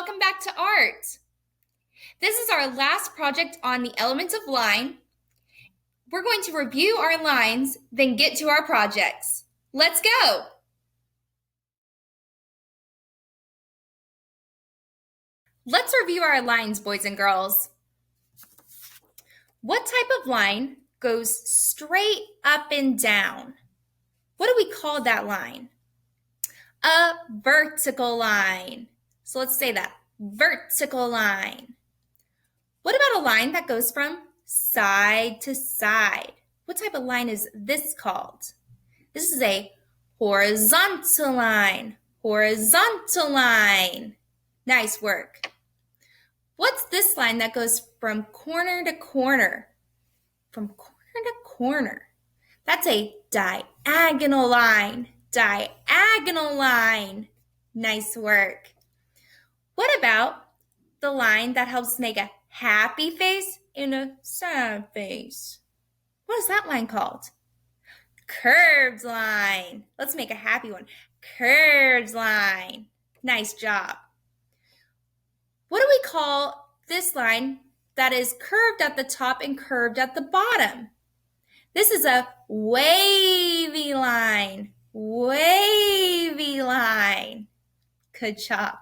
welcome back to art. This is our last project on the elements of line. We're going to review our lines, then get to our projects. Let's go. Let's review our lines, boys and girls. What type of line goes straight up and down? What do we call that line? A vertical line. So let's say that, vertical line. What about a line that goes from side to side? What type of line is this called? This is a horizontal line. Horizontal line. Nice work. What's this line that goes from corner to corner? From corner to corner. That's a diagonal line. Diagonal line. Nice work. What about the line that helps make a happy face and a sad face? What is that line called? Curved line. Let's make a happy one. Curved line. Nice job. What do we call this line that is curved at the top and curved at the bottom? This is a wavy line. Wavy line. Good job.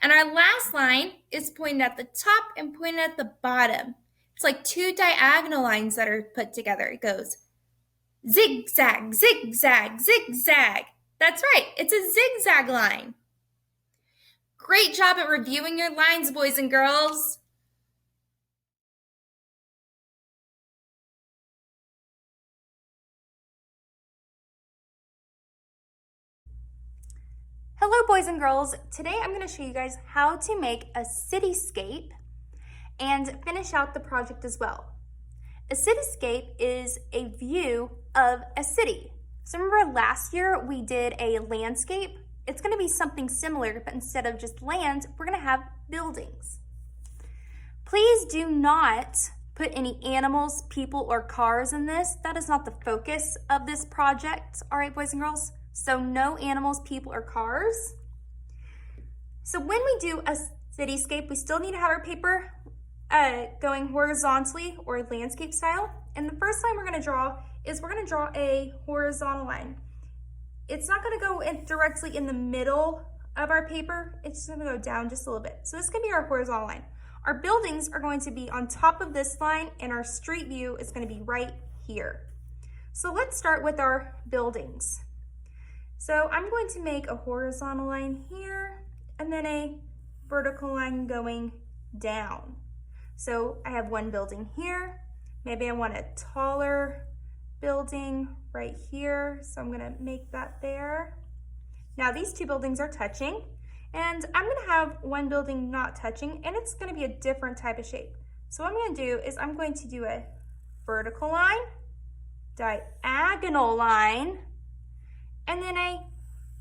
And our last line is pointed at the top and pointed at the bottom. It's like two diagonal lines that are put together. It goes zigzag, zigzag, zigzag. That's right, it's a zigzag line. Great job at reviewing your lines, boys and girls. Hello, boys and girls. Today I'm going to show you guys how to make a cityscape and finish out the project as well. A cityscape is a view of a city. So remember last year we did a landscape? It's going to be something similar, but instead of just land, we're going to have buildings. Please do not put any animals, people, or cars in this. That is not the focus of this project. All right, boys and girls? So no animals, people, or cars. So when we do a cityscape, we still need to have our paper going horizontally or landscape style. And the first line we're going to draw is we're going to draw a horizontal line. It's not going to go directly in the middle of our paper. It's just going to go down just a little bit. So this can be our horizontal line. Our buildings are going to be on top of this line, and our street view is going to be right here. So let's start with our buildings. So I'm going to make a horizontal line here and then a vertical line going down. So I have one building here. Maybe I want a taller building right here. So I'm going to make that there. Now these two buildings are touching, and I'm going to have one building not touching, and it's going to be a different type of shape. So what I'm going to do is I'm going to do a vertical line, diagonal line, and then a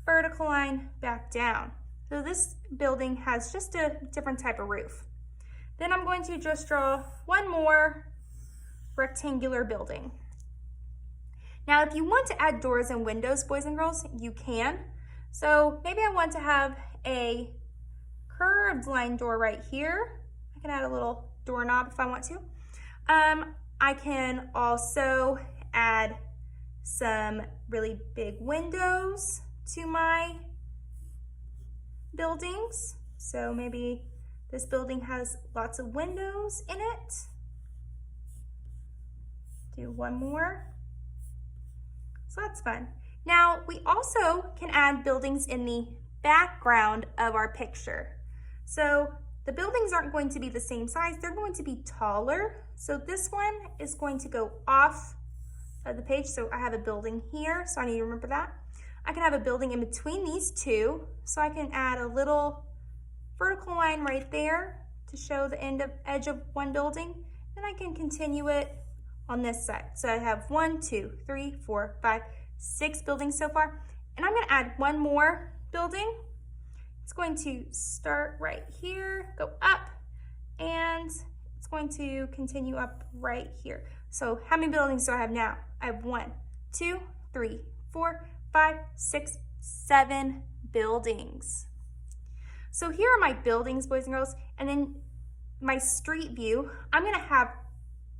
vertical line back down. So this building has just a different type of roof. Then I'm going to just draw one more rectangular building. Now, if you want to add doors and windows, boys and girls, you can. So maybe I want to have a curved line door right here. I can add a little doorknob if I want to. I can also add some really big windows to my buildings. So maybe this building has lots of windows in it. Do one more. So that's fun. Now we also can add buildings in the background of our picture. So the buildings aren't going to be the same size, they're going to be taller. So this one is going to go off of the page. So I have a building here, so I need to remember that. I can have a building in between these two, so I can add a little vertical line right there to show the edge of one building. Then I can continue it on this side. So I have 1, 2, 3, 4, 5, 6 buildings so far. And I'm going to add one more building. It's going to start right here, go up, and it's going to continue up right here. So how many buildings do I have now? I have 1, 2, 3, 4, 5, 6, 7 buildings. So here are my buildings, boys and girls, and then my street view. I'm gonna have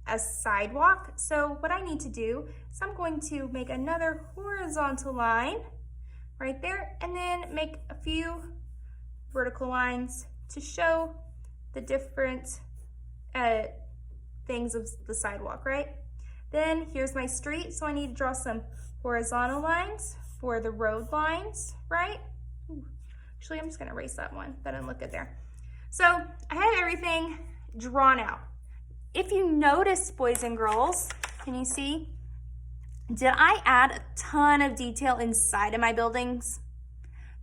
a sidewalk. So what I need to do is I'm going to make another horizontal line right there, and then make a few vertical lines to show the different things of the sidewalk, right? Then here's my street, so I need to draw some horizontal lines for the road lines, right? Ooh, actually, I'm just gonna erase that one. That didn't look good there. So I have everything drawn out. If you notice, boys and girls, can you see? Did I add a ton of detail inside of my buildings?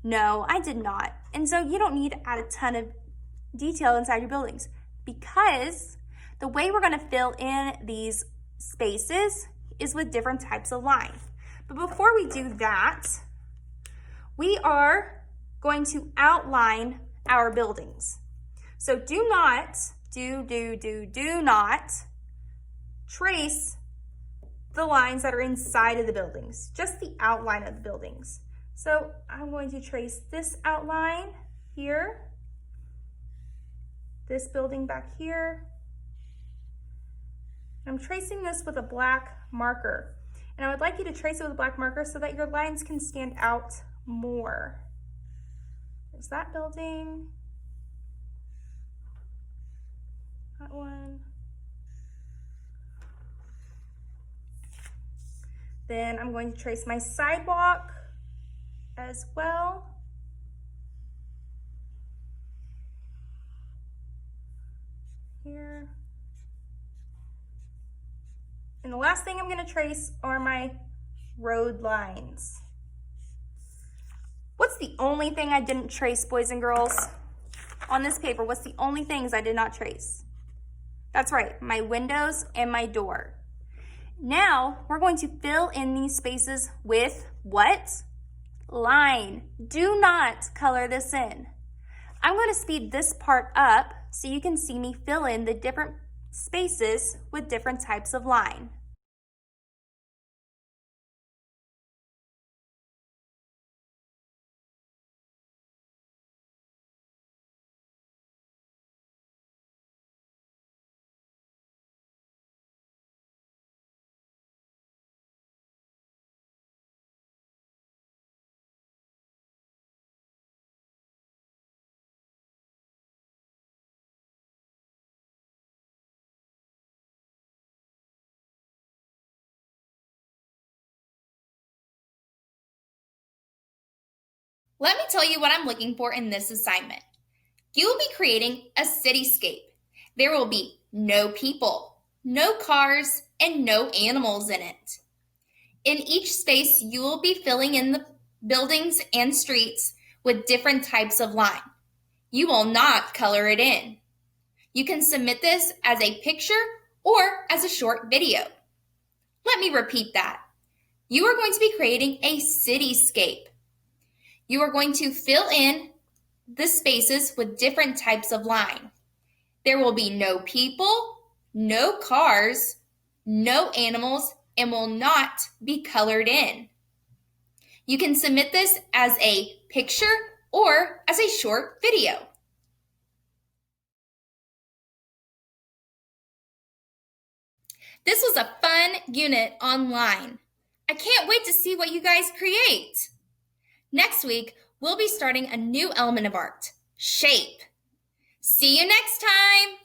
No, I did not. And so you don't need to add a ton of detail inside your buildings, because the way we're gonna fill in these spaces is with different types of lines. But before we do that, we are going to outline our buildings. So do not trace the lines that are inside of the buildings, just the outline of the buildings. So I'm going to trace this outline here, this building back here. I'm tracing this with a black marker. And I would like you to trace it with a black marker so that your lines can stand out more. There's that building. That one. Then I'm going to trace my sidewalk as well. Here. And the last thing I'm going to trace are my road lines. What's the only thing I didn't trace, boys and girls? On this paper, what's the only things I did not trace? That's right, my windows and my door. Now, we're going to fill in these spaces with what? Line. Do not color this in. I'm going to speed this part up so you can see me fill in the different spaces with different types of line. Let me tell you what I'm looking for in this assignment. You will be creating a cityscape. There will be no people, no cars, and no animals in it. In each space, you will be filling in the buildings and streets with different types of line. You will not color it in. You can submit this as a picture or as a short video. Let me repeat that. You are going to be creating a cityscape. You are going to fill in the spaces with different types of line. There will be no people, no cars, no animals, and will not be colored in. You can submit this as a picture or as a short video. This was a fun unit online. I can't wait to see what you guys create. Next week, we'll be starting a new element of art, shape. See you next time!